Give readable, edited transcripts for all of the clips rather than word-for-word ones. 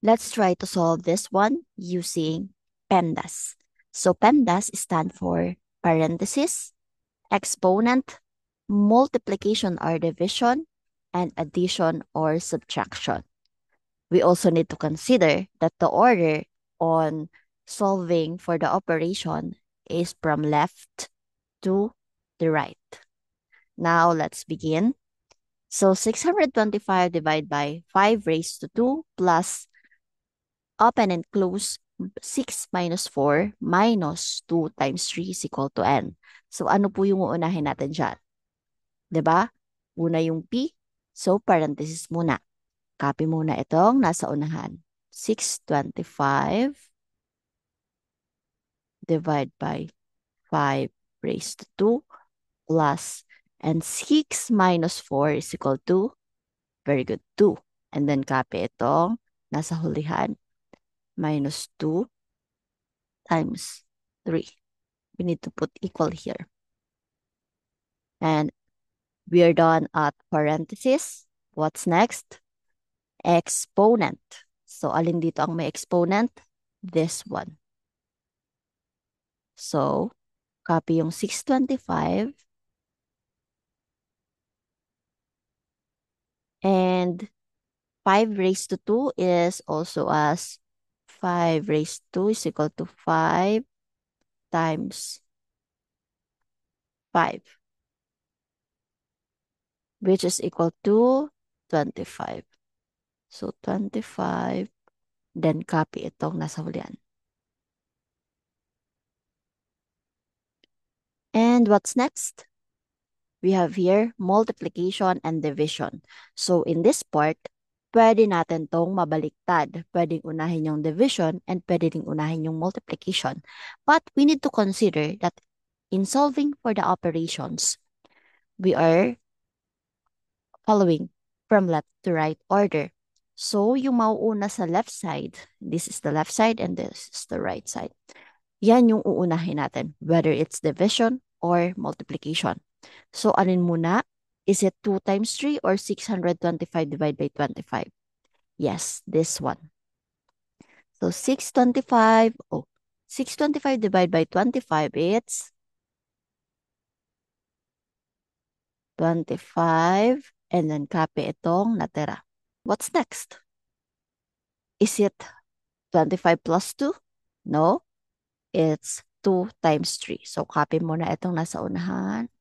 Let's try to solve this one using PEMDAS. So PEMDAS stand for parenthesis, exponent, multiplication or division, and addition or subtraction. We also need to consider that the order on solving for the operation is from left to the right. Now let's begin. So 625 divided by 5 raised to 2 plus open and close 6 minus 4 minus 2 times 3 is equal to n. So ano po yung uunahin natin dyan? 'Di ba? Una yung p. So parenthesis muna. Copy muna itong nasa unahan. 625 divide by 5 raised to 2 plus and 6 minus 4 is equal to, very good, 2. And then copy itong nasa hulihan. Minus 2 times 3. We need to put equal here. And we are done at parenthesis. What's next? Exponent. So, alin dito ang may exponent? This one. So, copy yung 625. And 5 raised to 2 is also as 5 raised to 2 is equal to 5 times 5, which is equal to 25. So, 25. Then, copy itong nasa hulihan. And what's next? We have here multiplication and division. So, in this part, pwede natin tong mabaliktad. Pwedeng unahin yung division and pwede ding unahin yung multiplication. But we need to consider that in solving for the operations, we are following from left to right order. So, yung mauuna sa left side, this is the left side and this is the right side. Yan yung uunahin natin, whether it's division or multiplication. So, alin muna? Is it 2 times 3 or 625 divided by 25? Yes, this one. So, 625 divided by 25, it's 25. And then, copy itong natira. What's next? Is it 25 plus 2? No, it's 2 times 3. So, copy muna itong nasa unahan.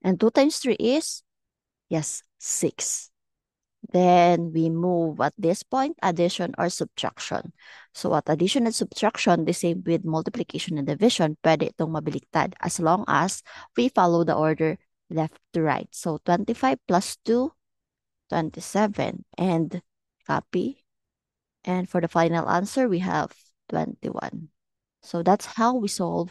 And 2 times 3 is, yes, 6. Then we move at this point, addition or subtraction. So at addition and subtraction, the same with multiplication and division, pwede itong mabaliktad as long as we follow the order left to right. So 25 plus 2, 27. And copy. And for the final answer, we have 21. So that's how we solve